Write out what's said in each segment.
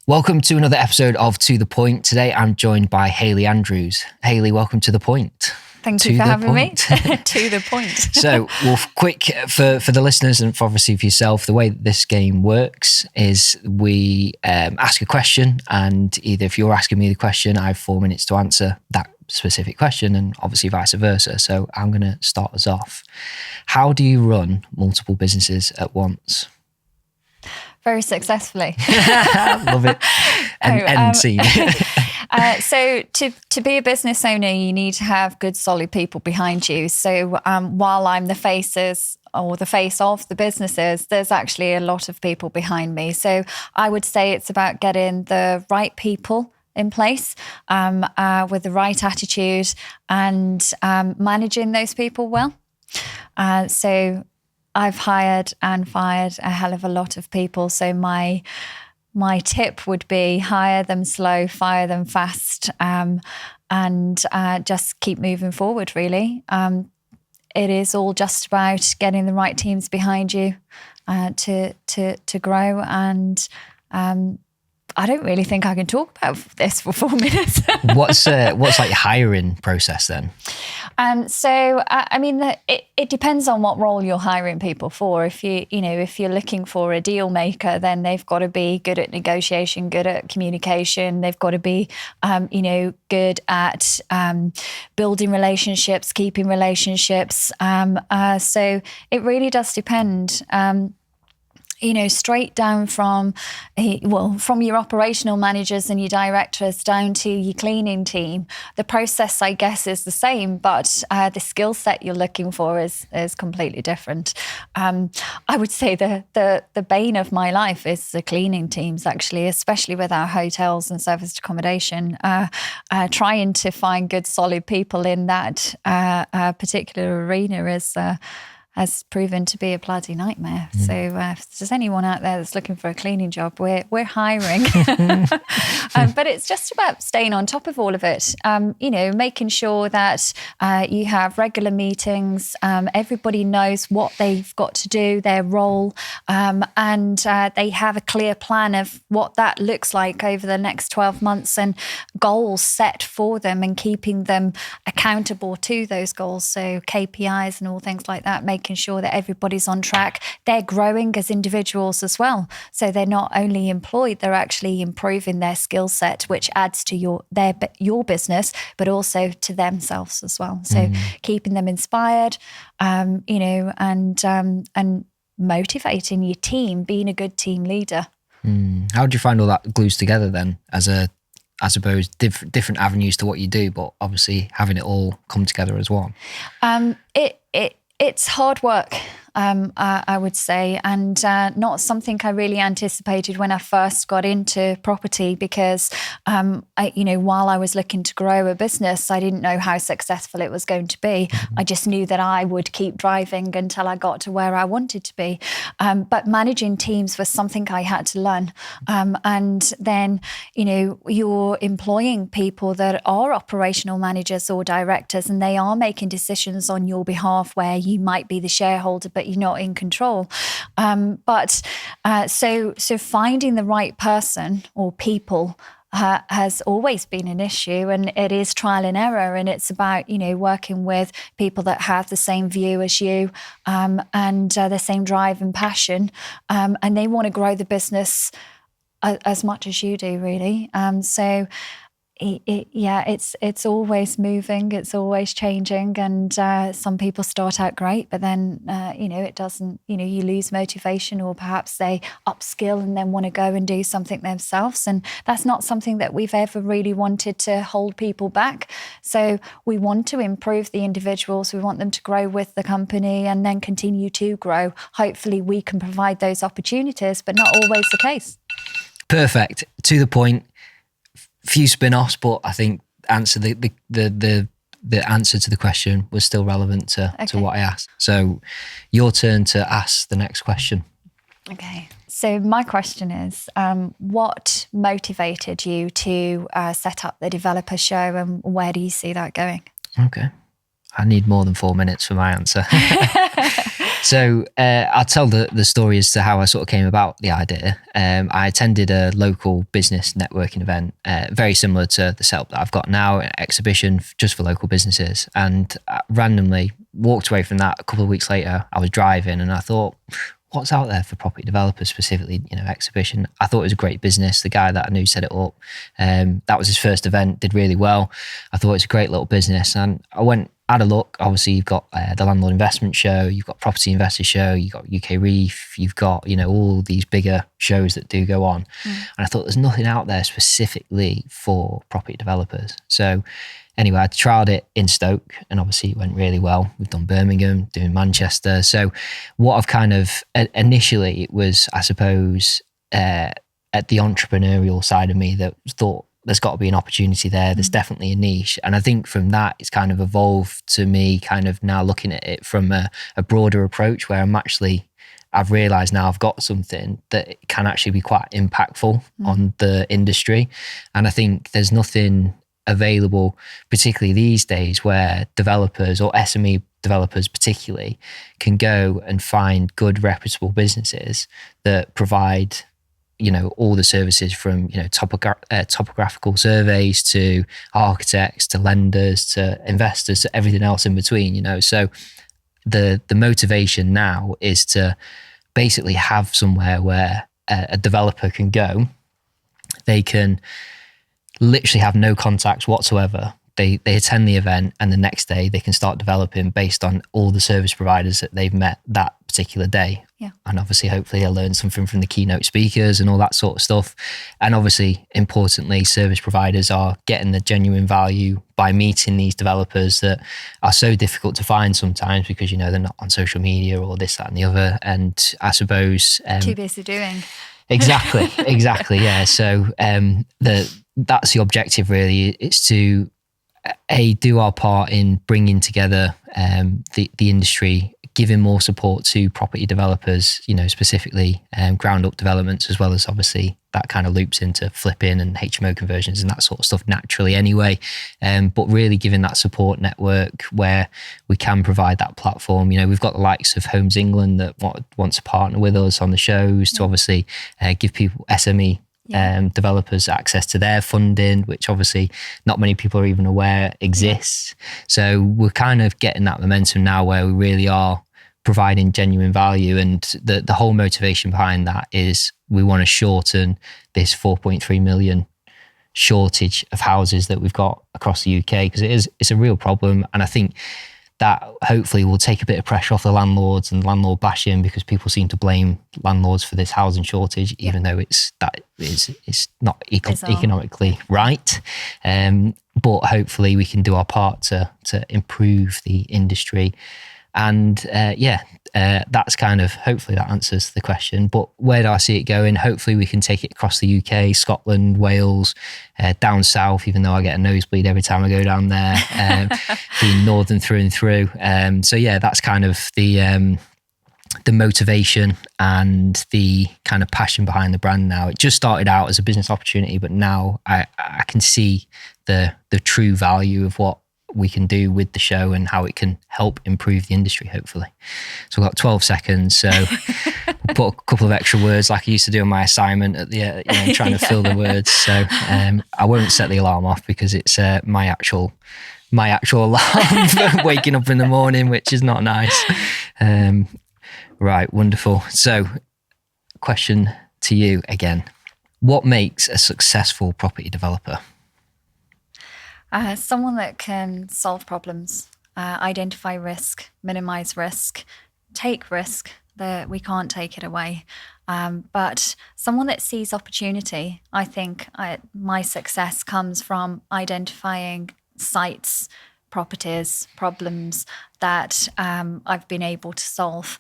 Welcome to another episode of To The Point. Today I'm joined by Hayley Andrews. Hayley, welcome to The Point. Thank you for having me. To the point. So, quick for the listeners and obviously for yourself, the way that this game works is we ask a question, and either if you're asking me the question, I have 4 minutes to answer that specific question, and obviously vice versa. So I'm going to start us off. How do you run multiple businesses at once? Very successfully. Love it. End scene. So to be a business owner, you need to have good, solid people behind you. So while I'm the face of the businesses, there's actually a lot of people behind me. So I would say it's about getting the right people in place with the right attitude and managing those people well. So I've hired and fired a hell of a lot of people. So my tip would be hire them slow, fire them fast, and just keep moving forward, really. It is all just about getting the right teams behind you to grow. And I don't really think I can talk about this for 4 minutes. What's like your hiring process then? It depends on what role you're hiring people for. If you're looking for a deal maker, then they've got to be good at negotiation, good at communication. They've got to be, good at building relationships, keeping relationships. So it really does depend. Straight down from your operational managers and your directors down to your cleaning team. The process, I guess, is the same, but the skill set you're looking for is completely different. I would say the bane of my life is the cleaning teams, actually, especially with our hotels and serviced accommodation. Trying to find good, solid people in that particular arena has proven to be a bloody nightmare. So if there's anyone out there that's looking for a cleaning job, we're hiring. But it's just about staying on top of all of it. Making sure that you have regular meetings, everybody knows what they've got to do, their role, and they have a clear plan of what that looks like over the next 12 months and goals set for them and keeping them accountable to those goals. So KPIs and all things like that, making sure that everybody's on track. They're growing as individuals as well. So they're not only employed, they're actually improving their skill set, which adds to your business, but also to themselves as well. So keeping them inspired, and motivating your team, being a good team leader. How do you find all that glues together then as I suppose, different avenues to what you do, but obviously having it all come together as one? It's hard work, I would say, and not something I really anticipated when I first got into property because, while I was looking to grow a business, I didn't know how successful it was going to be. I just knew that I would keep driving until I got to where I wanted to be. But managing teams was something I had to learn. And then, you're employing people that are operational managers or directors, and they are making decisions on your behalf where you might be the shareholder, but you're not in control. So finding the right person or people has always been an issue, and it is trial and error, and it's about working with people that have the same view as you and the same drive and passion, and they want to grow the business as much as you do, really. It's always moving, it's always changing, and some people start out great, but then it doesn't. You lose motivation, or perhaps they upskill and then want to go and do something themselves, and that's not something that we've ever really wanted to hold people back. So we want to improve the individuals, we want them to grow with the company and then continue to grow. Hopefully we can provide those opportunities, but not always the case. Perfect. To the point. Few spin-offs, but I think the answer to the question was still relevant to what I asked. So your turn to ask the next question. Okay. So my question is, what motivated you to set up the developer show, and where do you see that going? Okay. I need more than 4 minutes for my answer. So I'll tell the story as to how I sort of came about the idea. I attended a local business networking event, very similar to the setup that I've got now, an exhibition just for local businesses. And I randomly walked away from that. A couple of weeks later, I was driving and I thought, what's out there for property developers, specifically, exhibition? I thought it was a great business. The guy that I knew set it up. That was his first event, did really well. I thought it's a great little business. And I went, had a look. Obviously, you've got the Landlord Investment Show, you've got Property Investor Show, you've got UK Reef, you've got, all these bigger shows that do go on. And I thought there's nothing out there specifically for property developers. So anyway, I trialed it in Stoke and obviously it went really well. We've done Birmingham, doing Manchester. So what I've kind of, initially it was, I suppose, at the entrepreneurial side of me that thought, there's got to be an opportunity there. There's definitely a niche. And I think from that, it's kind of evolved to me kind of now looking at it from a broader approach where I've realized now I've got something that can actually be quite impactful on the industry. And I think there's nothing available, particularly these days, where developers or SME developers particularly can go and find good reputable businesses that provide all the services from, topographical surveys to architects, to lenders, to investors, to everything else in between, So the motivation now is to basically have somewhere where a developer can go. They can literally have no contacts whatsoever. They attend the event and the next day they can start developing based on all the service providers that they've met that particular day. Yeah. And obviously, hopefully they'll learn something from the keynote speakers and all that sort of stuff. And obviously, importantly, service providers are getting the genuine value by meeting these developers that are so difficult to find sometimes because, they're not on social media or this, that and the other. And I suppose... too busy doing. Exactly. Yeah. So that's the objective really. It's to do our part in bringing together the industry, giving more support to property developers, specifically ground up developments, as well as obviously that kind of loops into flipping and HMO conversions and that sort of stuff naturally anyway. But really giving that support network where we can provide that platform. We've got the likes of Homes England that want to partner with us on the shows to obviously give people SME developers access to their funding, which obviously not many people are even aware exists. So we're kind of getting that momentum now where we really are providing genuine value. And the whole motivation behind that is we want to shorten this 4.3 million shortage of houses that we've got across the UK, because it's a real problem. And I think that hopefully will take a bit of pressure off the landlords and landlord bashing, because people seem to blame landlords for this housing shortage, even though it's not economically right. But hopefully we can do our part to improve the industry. And that's kind of, hopefully that answers the question. But where do I see it going? Hopefully we can take it across the UK, Scotland, Wales, down south, even though I get a nosebleed every time I go down there, being northern through and through. That's kind of the motivation and the kind of passion behind the brand now. It just started out as a business opportunity, but now I can see the true value of what we can do with the show and how it can help improve the industry, hopefully. So we've got 12 seconds. So we'll put a couple of extra words like I used to do on my assignment at the, trying to fill the words. So I won't set the alarm off because it's my actual alarm for waking up in the morning, which is not nice. Right. Wonderful. So question to you again. What makes a successful property developer? Someone that can solve problems, identify risk, minimize risk, take risk that we can't take it away. But someone that sees opportunity. I think my success comes from identifying sites, properties, problems that I've been able to solve.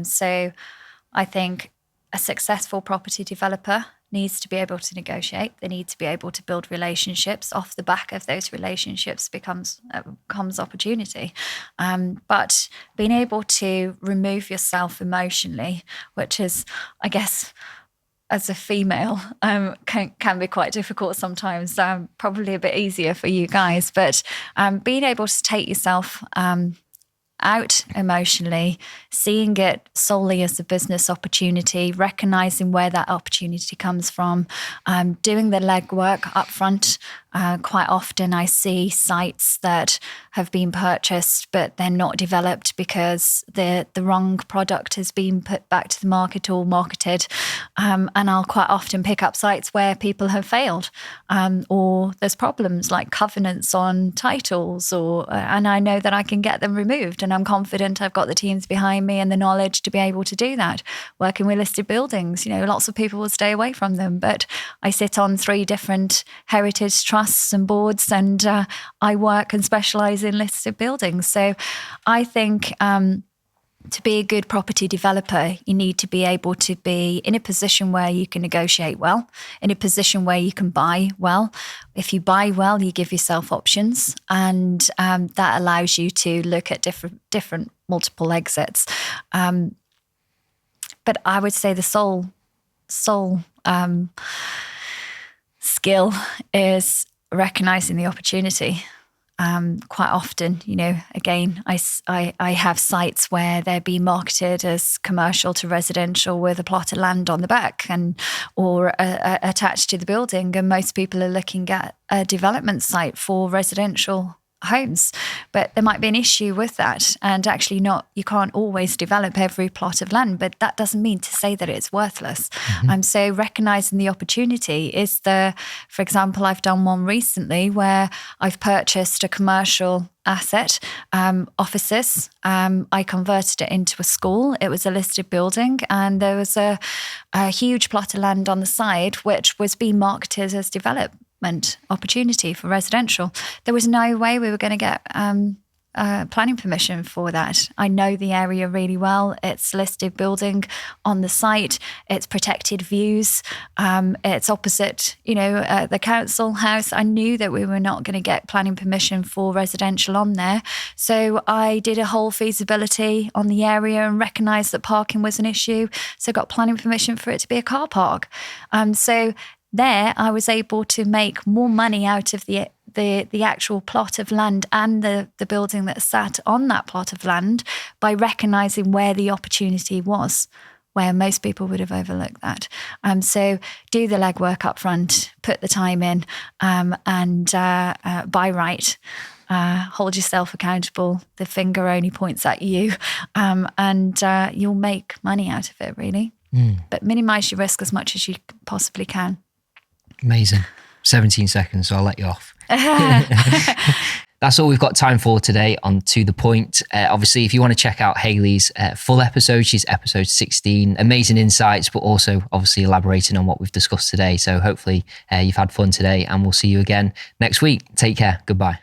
So I think a successful property developer needs to be able to negotiate. They need to be able to build relationships. Off the back of those relationships comes opportunity. But being able to remove yourself emotionally, which is, I guess, as a female, can be quite difficult sometimes. Probably a bit easier for you guys, but being able to take yourself out emotionally, seeing it solely as a business opportunity, recognizing where that opportunity comes from, doing the legwork up front. Quite often I see sites that have been purchased, but they're not developed because the wrong product has been put back to the market or marketed. And I'll quite often pick up sites where people have failed, or there's problems like covenants on titles, and I know that I can get them removed, and I'm confident I've got the teams behind me and the knowledge to be able to do that. Working with listed buildings, lots of people will stay away from them, but I sit on 3 different heritage trusts and boards, and I work and specialize in listed buildings. So I think to be a good property developer, you need to be able to be in a position where you can negotiate well, in a position where you can buy well. If you buy well, you give yourself options, and that allows you to look at different multiple exits. But I would say the sole skill is recognizing the opportunity. Quite often, again, I have sites where they're being marketed as commercial to residential with a plot of land on the back or attached to the building, and most people are looking at a development site for residential homes, but there might be an issue with that, and actually you can't always develop every plot of land, but that doesn't mean to say that it's worthless. So recognizing the opportunity is for example, I've done one recently where I've purchased a commercial asset, offices. I converted it into a school. It was a listed building, and there was a huge plot of land on the side which was being marketed as development opportunity for residential. There was no way we were going to get planning permission for that. I know the area really well. It's listed building on the site. It's protected views. It's opposite, the council house. I knew that we were not going to get planning permission for residential on there. So I did a whole feasibility on the area and recognised that parking was an issue. So got planning permission for it to be a car park. So there, I was able to make more money out of the actual plot of land and the building that sat on that plot of land by recognising where the opportunity was, where most people would have overlooked that. So do the legwork up front, put the time in, and buy right. Hold yourself accountable. The finger only points at you, and you'll make money out of it, really. But minimise your risk as much as you possibly can. Amazing. 17 seconds, so I'll let you off. That's all we've got time for today on To The Point. Obviously, if you want to check out Hayley's full episode, she's episode 16. Amazing insights, but also obviously elaborating on what we've discussed today. So hopefully you've had fun today, and we'll see you again next week. Take care. Goodbye.